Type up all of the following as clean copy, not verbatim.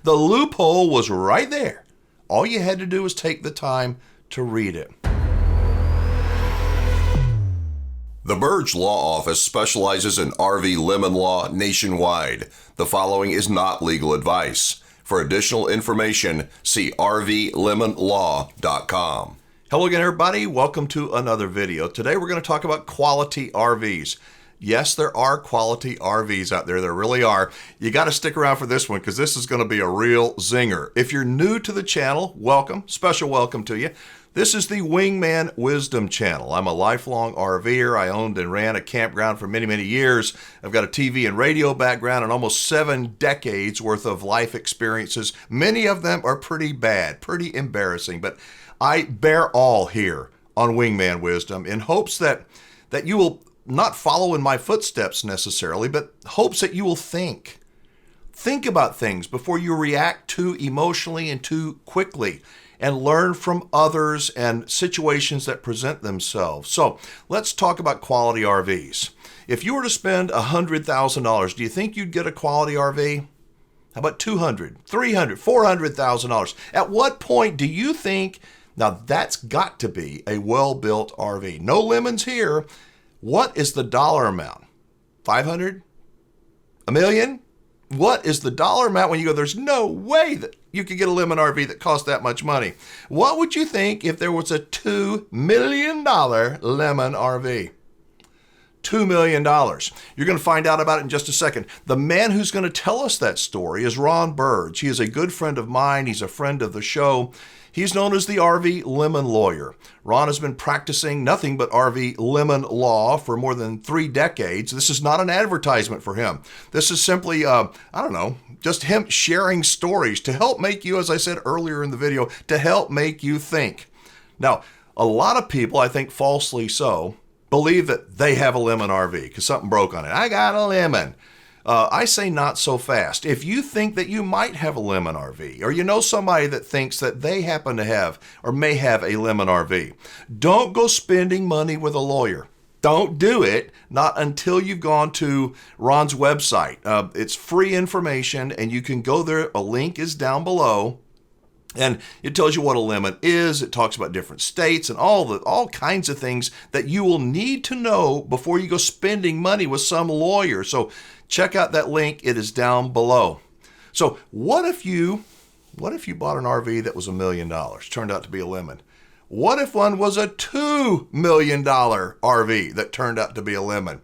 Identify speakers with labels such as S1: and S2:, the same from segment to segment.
S1: The loophole was right there. All you had to do was take the time to read it. The Burdge Law Office specializes in RV lemon law nationwide. The following is not legal advice. For additional information, see rvlemonlaw.com. Hello again, everybody. Welcome to another video. Today we're going to talk about quality RVs. Yes, there are quality RVs out there. There really are. You got to stick around for this one because this is going to be a real zinger. If you're new to the channel, welcome. Special welcome to you. This is the Wingman Wisdom Channel. I'm a lifelong RVer. I owned and ran a campground for many, many years. I've got a TV and radio background and almost 7 decades worth of life experiences. Many of them are pretty bad, pretty embarrassing, but I bear all here on Wingman Wisdom in hopes that you will not follow in my footsteps necessarily, but hopes that you will think. Think about things before you react too emotionally and too quickly, and learn from others and situations that present themselves. So let's talk about quality RVs. If you were to spend $100,000, do you think you'd get a quality RV? How about $200,000, $300,000, $400,000? At what point do you think, now that's got to be a well-built RV. No lemons here. What is the dollar amount? 500? A million? What is the dollar amount when you go, there's no way that you could get a lemon RV that costs that much money? What would you think if there was a $2 million lemon RV? $2 million. You're going to find out about it in just a second. The man who's going to tell us that story is Ron Burdge. He is a good friend of mine. He's a friend of the show. He's known as the RV lemon lawyer. Ron has been practicing nothing but RV lemon law for more than 3 decades. This is not an advertisement for him. This is simply, just him sharing stories to help make you, as I said earlier in the video, to help make you think. Now, a lot of people, I think falsely so, believe that they have a lemon RV because something broke on it. I got a lemon. I say not so fast. If you think that you might have a lemon RV, or you know somebody that thinks that they happen to have or may have a lemon RV, don't go spending money with a lawyer. Don't do it, not until you've gone to Ron's website. It's free information, and you can go there. A link is down below. And it tells you what a lemon is. It talks about different states and all kinds of things that you will need to know before you go spending money with some lawyer. So check out that link. It is down below. So what if you bought an RV that was $1 million, turned out to be a lemon? What if one was a $2 million RV that turned out to be a lemon?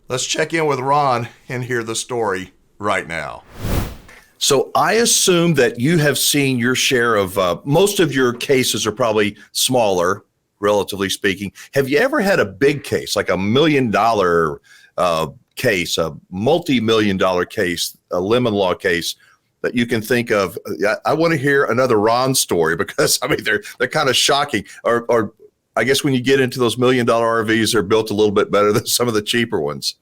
S1: Let's check in with Ron and hear the story right now. So I assume that you have seen your share of, most of your cases are probably smaller, relatively speaking. Have you ever had a big case, like $1 million case, a multi-million-dollar case, a lemon law case that you can think of? I want to hear another Ron story because, I mean, they're kind of shocking. Or I guess when you get into those $1 million RVs, they're built a little bit better than some of the cheaper ones.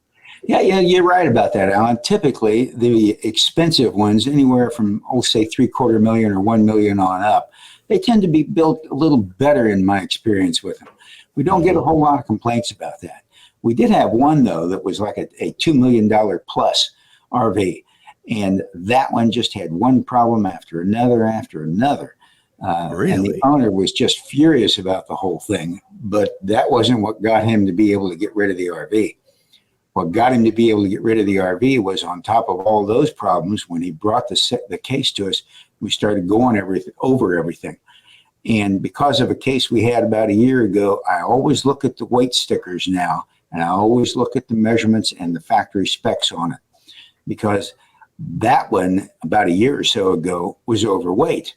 S2: Yeah, you're right about that, Alan. Typically, the expensive ones, anywhere from, say, $750,000 or $1 million on up, they tend to be built a little better in my experience with them. We don't get a whole lot of complaints about that. We did have one, though, that was like a $2 million plus RV, and that one just had one problem after another after another.
S1: Really?
S2: And the owner was just furious about the whole thing, but that wasn't what got him to be able to get rid of the RV. What got him to be able to get rid of the RV was, on top of all those problems, when he brought the case to us, we started going over everything. And because of a case we had about a year ago, I always look at the weight stickers now, and I always look at the measurements and the factory specs on it. Because that one, about a year or so ago, was overweight.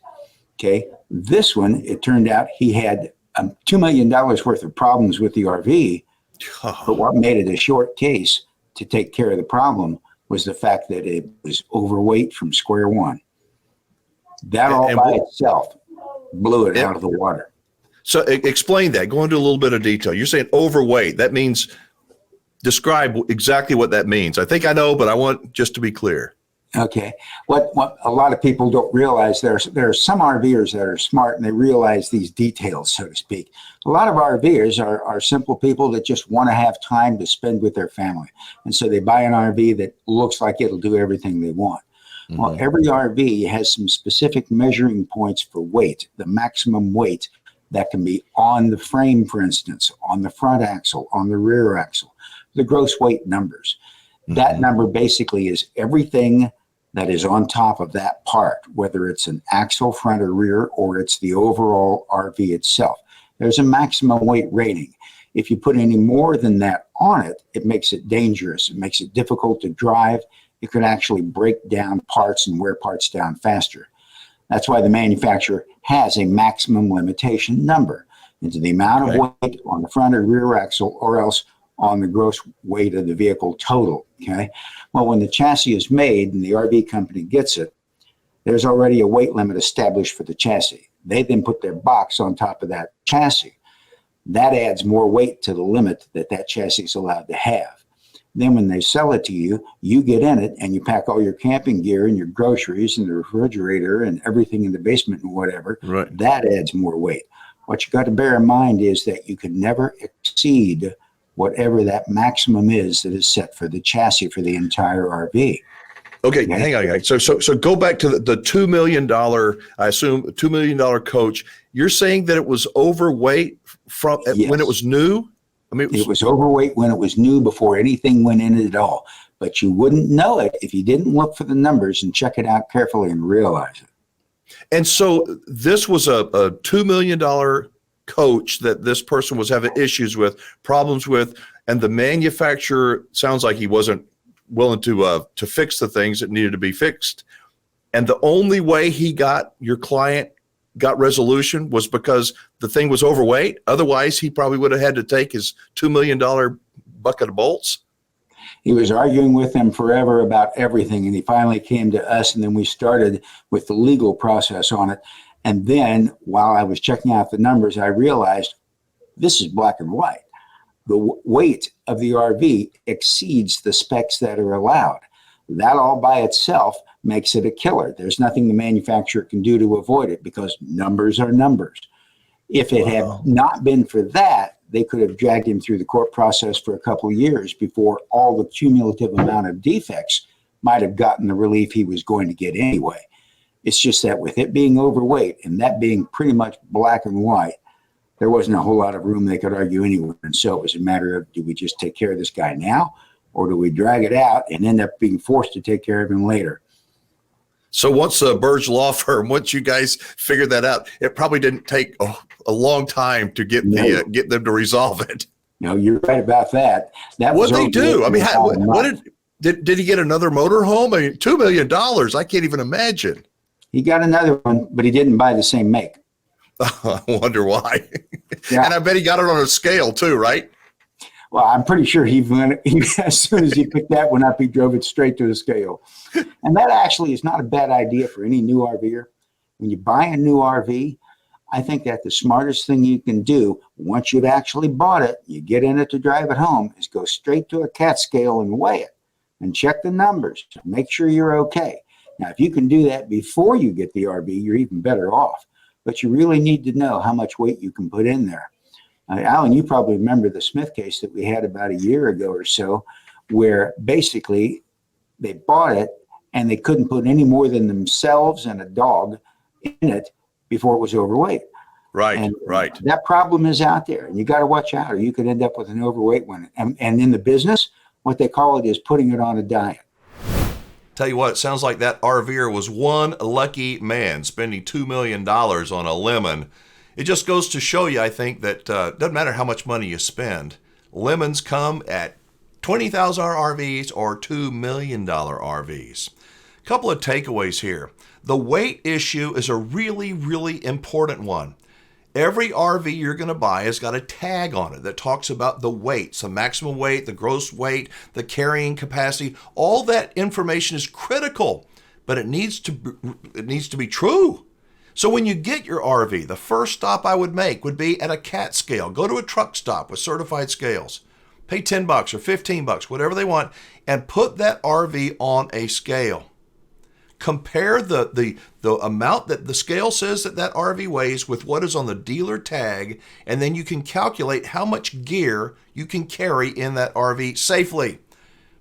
S2: Okay, this one, it turned out he had $2 million worth of problems with the RV. But what made it a short case to take care of the problem was the fact that it was overweight from square one. That all by itself blew it out of the water.
S1: So explain that. Go into a little bit of detail. You're saying overweight. That means, describe exactly what that means. I think I know, but I want just to be clear.
S2: Okay. What a lot of people don't realize, there are some RVers that are smart and they realize these details, so to speak. A lot of RVers are simple people that just want to have time to spend with their family. And so they buy an RV that looks like it'll do everything they want. Well, every RV has some specific measuring points for weight, the maximum weight that can be on the frame, for instance, on the front axle, on the rear axle, the gross weight numbers. That number basically is everything that is on top of that part, whether it's an axle, front or rear, or it's the overall RV itself. There's a maximum weight rating. If you put any more than that on it, it makes it dangerous. It makes it difficult to drive. It could actually break down parts and wear parts down faster. That's why the manufacturer has a maximum limitation number into the amount of weight on the front or rear axle, or else on the gross weight of the vehicle total. Okay. Well, when the chassis is made and the RV company gets it, there's already a weight limit established for the chassis. They then put their box on top of that chassis. That adds more weight to the limit that chassis is allowed to have. Then when they sell it to you, you get in it and you pack all your camping gear and your groceries and the refrigerator and everything in the basement and whatever.
S1: Right.
S2: That adds more weight. What you got to bear in mind is that you can never exceed whatever that maximum is that is set for the chassis for the entire RV.
S1: Okay, hang on, guys. So go back to the $2 million, I assume, $2 million coach. You're saying that it was overweight from when it was new? I mean,
S2: it was overweight when it was new, before anything went in it at all. But you wouldn't know it if you didn't look for the numbers and check it out carefully and realize it.
S1: And so this was a $2 million coach that this person was having issues with, problems with, and the manufacturer sounds like he wasn't willing to fix the things that needed to be fixed. And the only way your client got resolution was because the thing was overweight. Otherwise, he probably would have had to take his $2 million bucket of bolts.
S2: He was arguing with them forever about everything, and he finally came to us, and then we started with the legal process on it. And then while I was checking out the numbers, I realized this is black and white. The weight of the RV exceeds the specs that are allowed. That all by itself makes it a killer. There's nothing the manufacturer can do to avoid it, because numbers are numbers. If it had not been for that, they could have dragged him through the court process for a couple of years before all the cumulative amount of defects might have gotten the relief he was going to get anyway. It's just that with it being overweight and that being pretty much black and white, there wasn't a whole lot of room they could argue anyway. And so it was a matter of, do we just take care of this guy now, or do we drag it out and end up being forced to take care of him later?
S1: So once Burdge Law Firm, once you guys figured that out, it probably didn't take a long time to get get them to resolve it.
S2: No, you're right about that.
S1: What did they do? I mean, what did he get another motorhome? I mean, $2 million. I can't even imagine.
S2: He got another one, but he didn't buy the same make.
S1: I wonder why.
S2: Yeah.
S1: And I bet he got it on a scale too, right?
S2: Well, I'm pretty sure as soon as he picked that one up, he drove it straight to the scale. And that actually is not a bad idea for any new RVer. When you buy a new RV, I think that the smartest thing you can do once you've actually bought it, you get in it to drive it home, is go straight to a CAT scale and weigh it and check the numbers to make sure you're okay. Now, if you can do that before you get the RV, you're even better off. But you really need to know how much weight you can put in there. Alan, you probably remember the Smith case that we had about a year ago or so, where basically they bought it and they couldn't put any more than themselves and a dog in it before it was overweight.
S1: Right,
S2: and
S1: right.
S2: That problem is out there, and you got to watch out, or you could end up with an overweight one. And in the business, what they call it is putting it on a diet.
S1: Tell you what, it sounds like that RVer was one lucky man spending $2 million on a lemon. It just goes to show you, I think, that doesn't matter how much money you spend. Lemons come at $20,000 RVs or $2 million RVs. A couple of takeaways here. The weight issue is a really, really important one. Every RV you're going to buy has got a tag on it that talks about the weights, the maximum weight, the gross weight, the carrying capacity. All that information is critical, but it needs to be true. So when you get your RV, the first stop I would make would be at a CAT scale. Go to a truck stop with certified scales. Pay $10 or $15, whatever they want, and put that RV on a scale. Compare the amount that the scale says that RV weighs with what is on the dealer tag, and then you can calculate how much gear you can carry in that RV safely.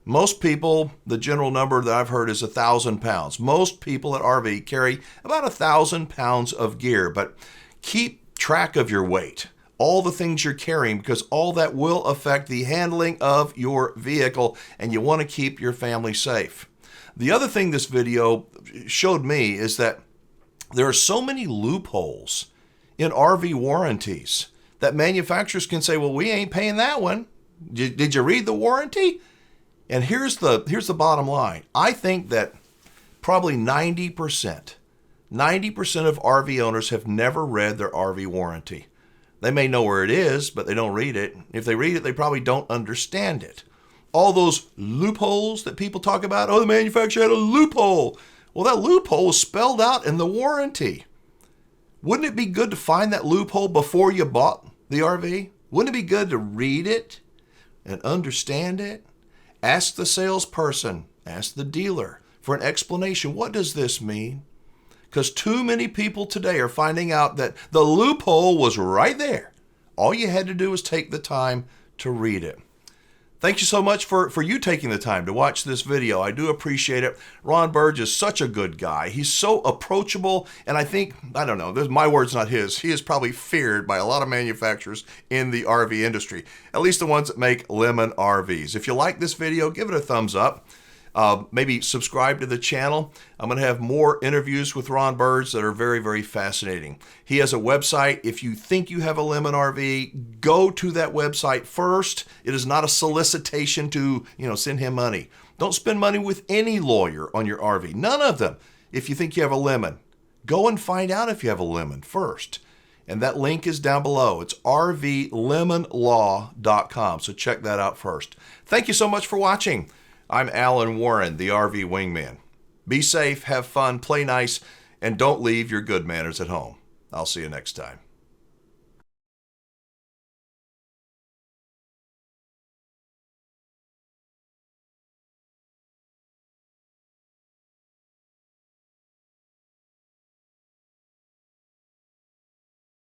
S1: Most people, the general number that I've heard is 1,000 pounds. Most people at RV carry about 1,000 pounds of gear, but keep track of your weight, all the things you're carrying, because all that will affect the handling of your vehicle, and you want to keep your family safe. The other thing this video showed me is that there are so many loopholes in RV warranties that manufacturers can say, well, we ain't paying that one. Did you read the warranty? And here's the bottom line. I think that probably 90% of RV owners have never read their RV warranty. They may know where it is, but they don't read it. If they read it, they probably don't understand it. All those loopholes that people talk about, oh, the manufacturer had a loophole. Well, that loophole is spelled out in the warranty. Wouldn't it be good to find that loophole before you bought the RV? Wouldn't it be good to read it and understand it? Ask the salesperson, ask the dealer for an explanation. What does this mean? Because too many people today are finding out that the loophole was right there. All you had to do was take the time to read it. Thank you so much for you taking the time to watch this video. I do appreciate it. Ron Burdge is such a good guy. He's so approachable, and I think, I don't know, my word's not his. He is probably feared by a lot of manufacturers in the RV industry, at least the ones that make lemon RVs. If you like this video, give it a thumbs up. Maybe subscribe to the channel. I'm going to have more interviews with Ron Burdge that are very, very fascinating. He has a website. If you think you have a lemon RV, go to that website first. It is not a solicitation to, send him money. Don't spend money with any lawyer on your RV. None of them. If you think you have a lemon, go and find out if you have a lemon first. And that link is down below. It's rvlemonlaw.com. So check that out first. Thank you so much for watching. I'm Alan Warren, the RV Wingman. Be safe, have fun, play nice, and don't leave your good manners at home. I'll see you next time.